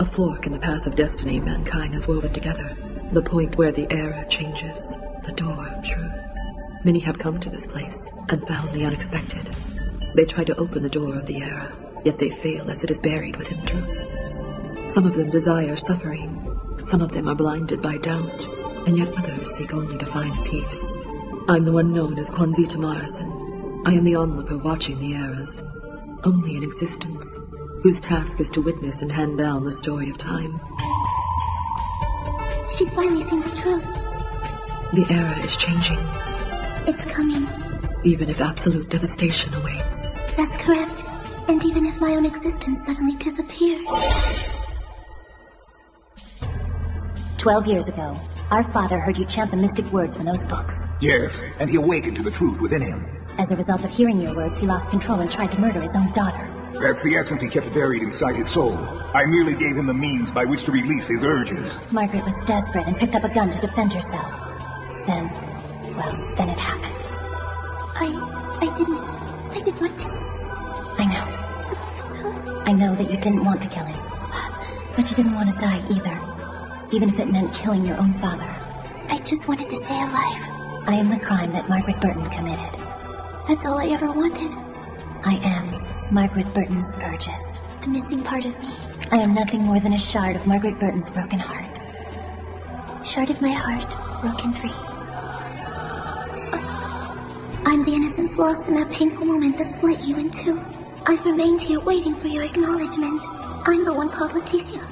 A fork in the path of destiny mankind has woven together. The point where the era changes. The door of truth. Many have come to this place and found the unexpected. They try to open the door of the era, yet they fail as it is buried within truth. Some of them desire suffering. Some of them are blinded by doubt, and yet others seek only to find peace. I'm the one known as Kwanzita Morrison. I am the onlooker watching the eras. Only an existence, whose task is to witness and hand down the story of time. She's finally seen the truth. The era is changing. It's coming. Even if absolute devastation awaits. That's correct. And even if my own existence suddenly disappears. 12 years ago, our father heard you chant the mystic words from those books. Yes, and he awakened to the truth within him. As a result of hearing your words, he lost control and tried to murder his own daughter. That's the essence he kept buried inside his soul. I merely gave him the means by which to release his urges. Margaret was desperate and picked up a gun to defend herself. Then it happened. I did what? I know that you didn't want to kill him. But you didn't want to die either. Even if it meant killing your own father. I just wanted to stay alive. I am the crime that Margaret Burton committed. That's all I ever wanted. I am Margaret Burton's urges. The missing part of me. I am nothing more than a shard of Margaret Burton's broken heart. Shard of my heart, broken free. I'm the innocence lost in that painful moment that split you in two. I've remained here waiting for your acknowledgement. I'm the one called Leticia.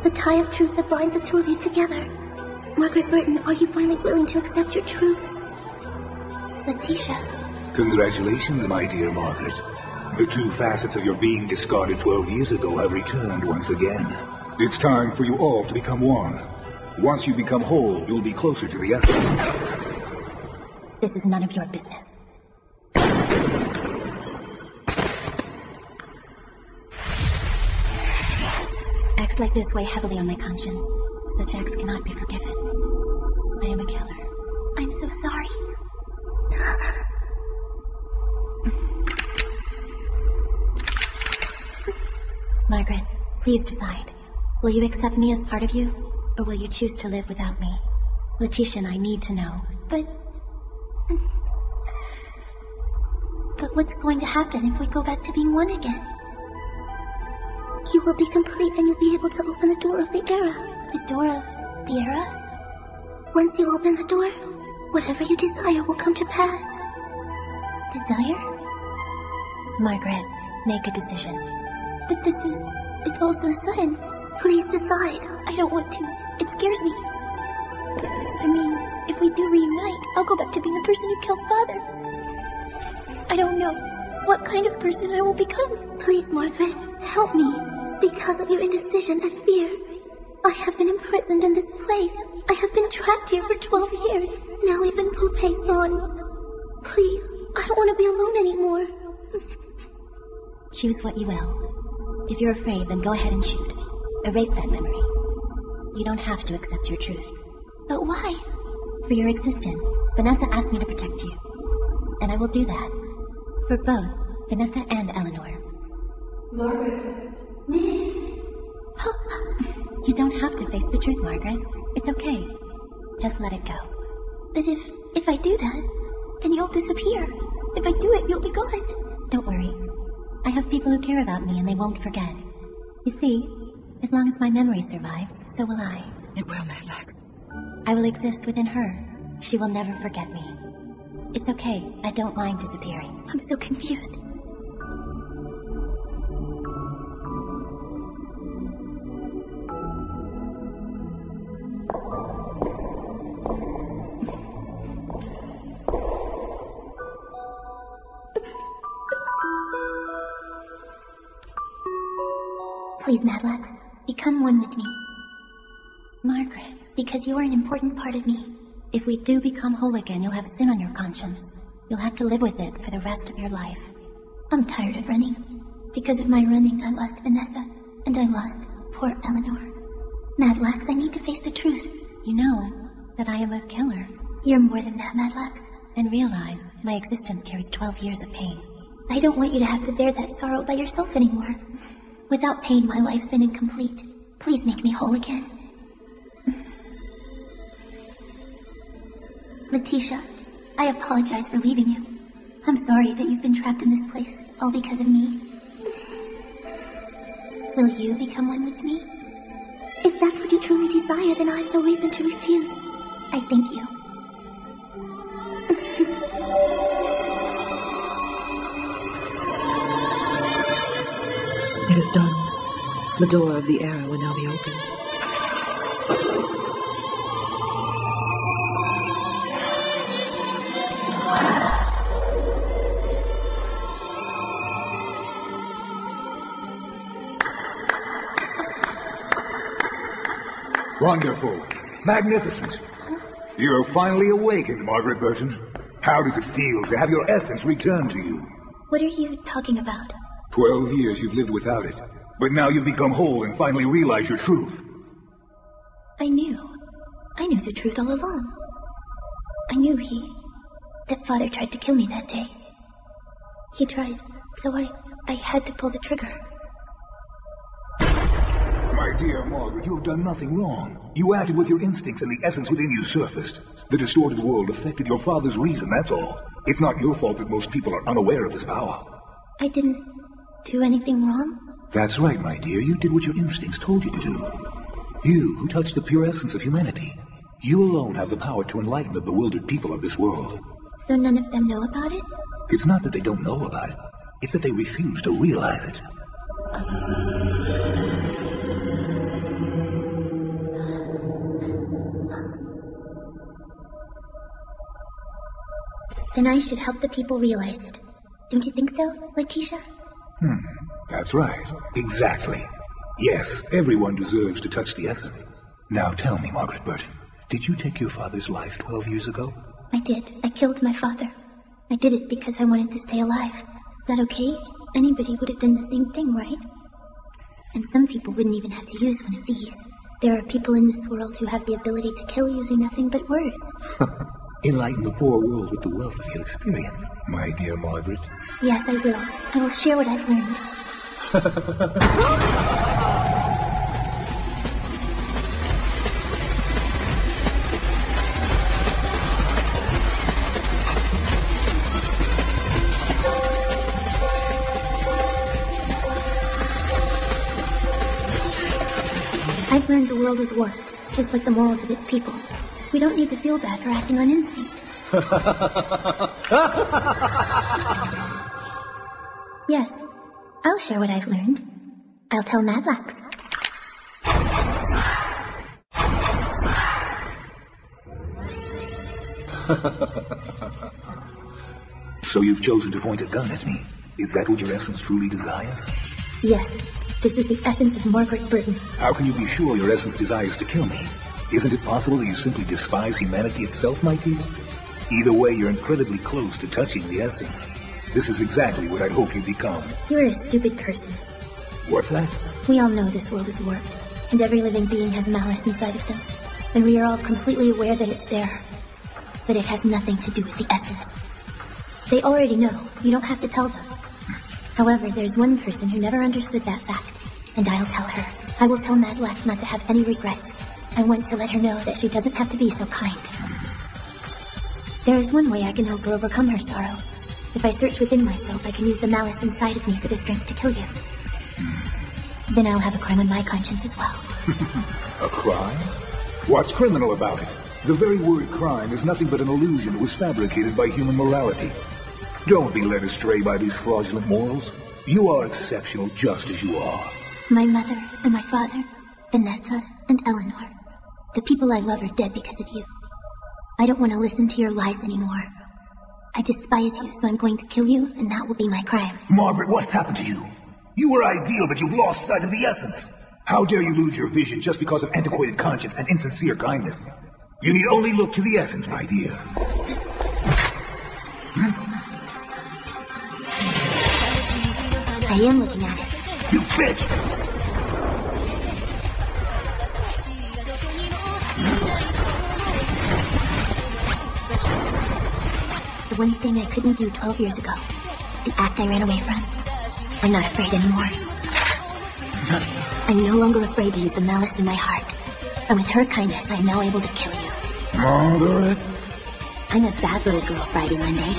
The tie of truth that binds the two of you together. Margaret Burton, are you finally willing to accept your truth? Leticia. Congratulations, my dear Margaret. The two facets of your being discarded 12 years ago have returned once again. It's time for you all to become one. Once you become whole, you'll be closer to the essence. This is none of your business. Acts like this weigh heavily on my conscience. Such acts cannot be forgiven. I am a killer. I'm so sorry. Margaret, please decide. Will you accept me as part of you, or will you choose to live without me? Leticia and I need to know. But what's going to happen if we go back to being one again? You will be complete and you'll be able to open the door of the era. The door of the era? Once you open the door, whatever you desire will come to pass. Desire? Margaret, make a decision. But it's all so sudden. Please decide. I don't want to. It scares me. I mean, if we do reunite, I'll go back to being the person who killed Father. I don't know what kind of person I will become. Please, Margaret, help me. Because of your indecision and fear, I have been imprisoned in this place. I have been trapped here for 12 years. Now even Poupé's gone. Please, I don't want to be alone anymore. Choose what you will. If you're afraid, then go ahead and shoot. Erase that memory. You don't have to accept your truth. But why? For your existence, Vanessa asked me to protect you. And I will do that. For both, Vanessa and Eleanor. Margaret. You don't have to face the truth, Margaret. It's okay. Just let it go. But if I do that, then you'll disappear. If I do it, you'll be gone. Don't worry. I have people who care about me and they won't forget. You see, as long as my memory survives, so will I. It will, Madlax. I will exist within her. She will never forget me. It's okay. I don't mind disappearing. I'm so confused. Please, Madlax, become one with me. Margaret, because you are an important part of me. If we do become whole again, you'll have sin on your conscience. You'll have to live with it for the rest of your life. I'm tired of running. Because of my running, I lost Vanessa, and I lost poor Eleanor. Madlax, I need to face the truth. You know that I am a killer. You're more than that, Madlax. And realize my existence carries 12 years of pain. I don't want you to have to bear that sorrow by yourself anymore. Without pain, my life's been incomplete. Please make me whole again. Letitia, I apologize for leaving you. I'm sorry that you've been trapped in this place, all because of me. Will you become one with me? If that's what you truly desire, then I have no reason to refuse. I thank you. It is done. The door of the era will now be opened. Wonderful. Magnificent. You're finally awakened, Margaret Burton. How does it feel to have your essence returned to you? What are you talking about? 12 years you've lived without it, but now you've become whole and finally realize your truth. I knew the truth all along. I knew that Father tried to kill me that day. He tried, so I had to pull the trigger. My dear Margaret, you have done nothing wrong. You acted with your instincts and the essence within you surfaced. The distorted world affected your father's reason, that's all. It's not your fault that most people are unaware of his power. I didn't do anything wrong? That's right, my dear. You did what your instincts told you to do. You, who touched the pure essence of humanity. You alone have the power to enlighten the bewildered people of this world. So none of them know about it? It's not that they don't know about it. It's that they refuse to realize it. Then I should help the people realize it. Don't you think so, Letitia? That's right. Exactly. Yes, everyone deserves to touch the essence. Now tell me, Margaret Burton, did you take your father's life 12 years ago? I did. I killed my father. I did it because I wanted to stay alive. Is that okay? Anybody would have done the same thing, right? And some people wouldn't even have to use one of these. There are people in this world who have the ability to kill using nothing but words. Enlighten the poor world with the wealth of your experience, my dear Margaret. Yes, I will. I will share what I've learned. I've learned the world is warped, just like the morals of its people. We don't need to feel bad for acting on instinct. Yes, I'll share what I've learned. I'll tell Madlax. So you've chosen to point a gun at me. Is that what your essence truly desires? Yes, this is the essence of Margaret Burton. How can you be sure your essence desires to kill me? Isn't it possible that you simply despise humanity itself, my dear? Either way, you're incredibly close to touching the essence. This is exactly what I'd hoped you'd become. You're a stupid person. What's that? We all know this world is warped, and every living being has malice inside of them. And we are all completely aware that it's there. But it has nothing to do with the essence. They already know. You don't have to tell them. However, there's one person who never understood that fact, and I'll tell her. I will tell Madlax not to have any regrets. I want to let her know that she doesn't have to be so kind. There is one way I can help her overcome her sorrow. If I search within myself, I can use the malice inside of me for the strength to kill you. Then I'll have a crime on my conscience as well. A crime? What's criminal about it? The very word crime is nothing but an illusion that was fabricated by human morality. Don't be led astray by these fraudulent morals. You are exceptional just as you are. My mother and my father, Vanessa and Eleanor. The people I love are dead because of you. I don't want to listen to your lies anymore. I despise you, so I'm going to kill you, and that will be my crime. Margaret, what's happened to you? You were ideal, but you've lost sight of the essence. How dare you lose your vision just because of antiquated conscience and insincere kindness? You need only look to the essence, my dear. I am looking at it. You bitch! The one thing I couldn't do 12 years ago. The act I ran away from. I'm not afraid anymore. I'm no longer afraid to use the malice in my heart. And with her kindness, I am now able to kill you. Margaret? I'm a bad little girl, Friday, Monday.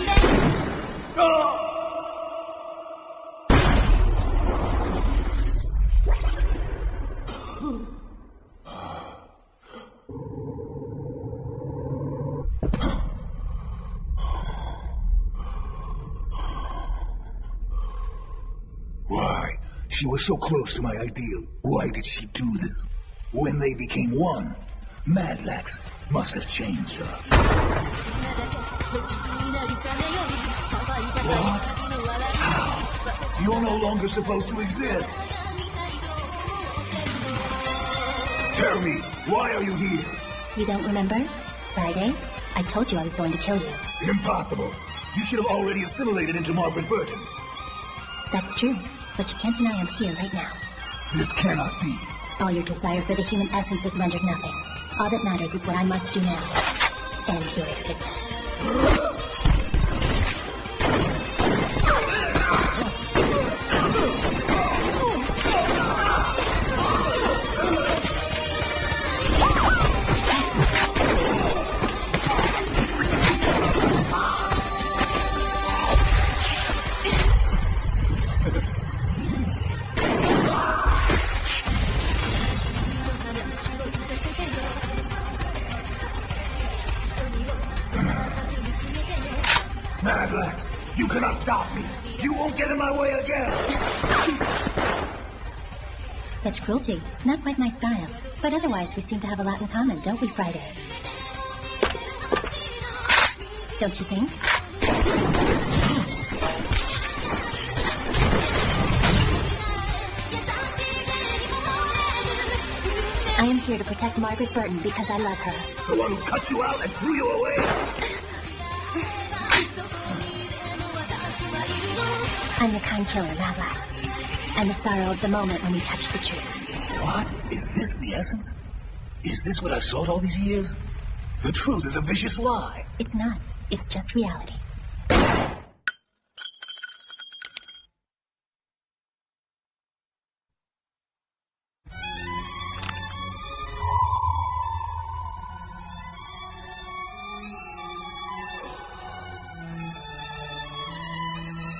Why? She was so close to my ideal. Why did she do this? When they became one, Madlax must have changed her. What? How? You're no longer supposed to exist. Tell me, why are you here? You don't remember? Friday? I told you I was going to kill you. Impossible. You should have already assimilated into Margaret Burton. That's true, but you can't deny I'm here right now. This cannot be. All your desire for the human essence has rendered nothing. All that matters is what I must do now. End your existence. Madlax, you cannot stop me. You won't get in my way again. Such cruelty. Not quite my style. But otherwise, we seem to have a lot in common, don't we, Friday? Don't you think? I am here to protect Margaret Burton because I love her. The one who cut you out and threw you away? I'm the kind killer, Madlax. And the sorrow of the moment when we touch the truth. What? Is this the essence? Is this what I've sought all these years? The truth is a vicious lie. It's not. It's just reality.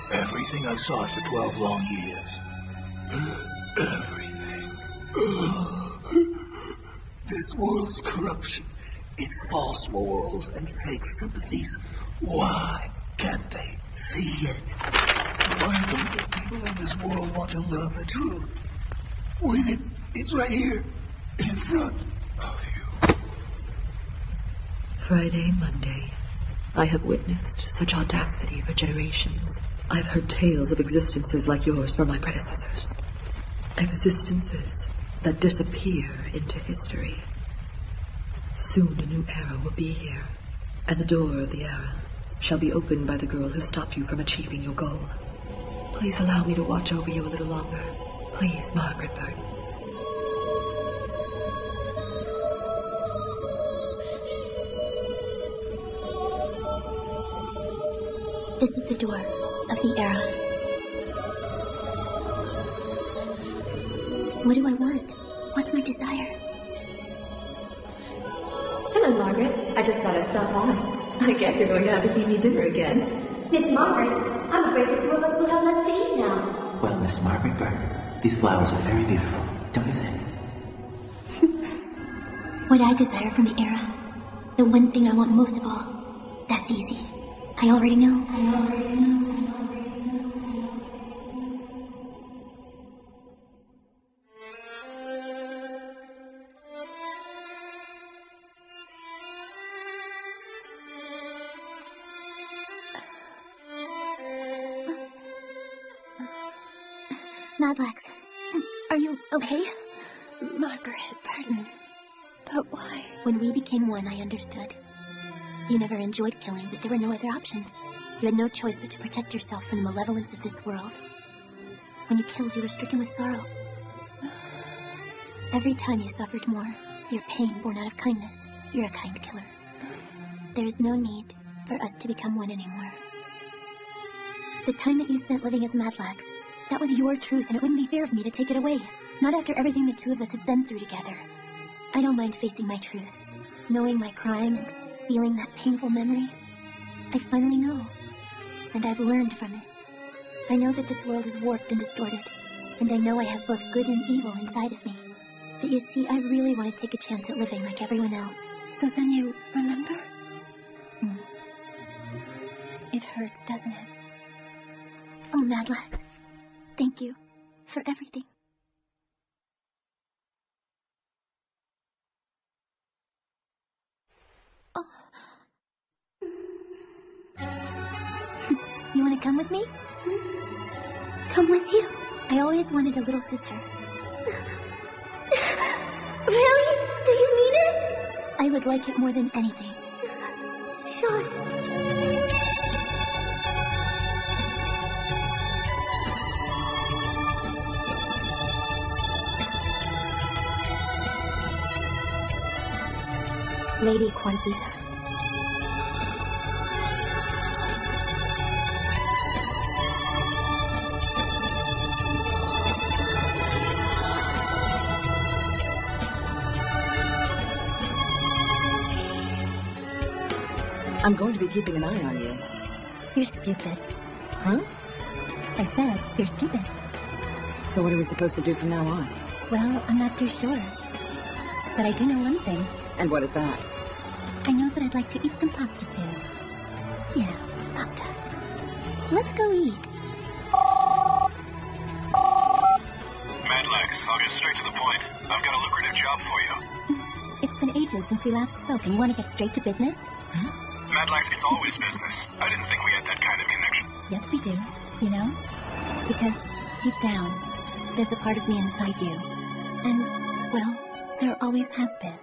Everything I've sought for 12 long years. Everything. This world's corruption, its false morals and fake sympathies. Why can't they see it? Why don't the people in this world want to learn the truth? When it's right here, in front of you. Friday, Monday. I have witnessed such audacity for generations. I've heard tales of existences like yours from my predecessors. Existences that disappear into history. Soon a new era will be here, and the door of the era shall be opened by the girl who stopped you from achieving your goal. Please allow me to watch over you a little longer. Please, Margaret Burton. This is the door of the era. What do I want? What's my desire? Hello, Margaret. I just thought I'd stop by. I guess you're going to have to feed me dinner again. Miss Margaret, I'm afraid the two of us will have less to eat now. Well, Miss Margaret Burton, these flowers are very beautiful, don't you think? What I desire from the era, the one thing I want most of all, that's easy. I already know. Madlax, are you okay? Margaret Burton. But why? When we became one, I understood. You never enjoyed killing, but there were no other options. You had no choice but to protect yourself from the malevolence of this world. When you killed, you were stricken with sorrow. Every time you suffered more, your pain born out of kindness, you're a kind killer. There is no need for us to become one anymore. The time that you spent living as Madlax, that was your truth, and it wouldn't be fair of me to take it away. Not after everything the two of us have been through together. I don't mind facing my truth, knowing my crime and feeling that painful memory. I finally know, and I've learned from it. I know that this world is warped and distorted, and I know I have both good and evil inside of me. But you see, I really want to take a chance at living like everyone else. So then you remember? It hurts, doesn't it? Oh, Madlax, thank you for everything. Oh. You want to come with me? Come with you? I always wanted a little sister. Really? Do you mean it? I would like it more than anything. Sure. Lady Quasita. I'm going to be keeping an eye on you. You're stupid. Huh? I said, you're stupid. So what are we supposed to do from now on? Well, I'm not too sure. But I do know one thing. And what is that? I know that I'd like to eat some pasta soon. Yeah, pasta. Let's go eat. Madlax, I'll get straight to the point. I've got a lucrative job for you. It's been ages since we last spoke, and you want to get straight to business? Huh? Madlax, it's always business. I didn't think we had that kind of connection. Yes, we do. You know? Because deep down, there's a part of me inside you. And, well, there always has been.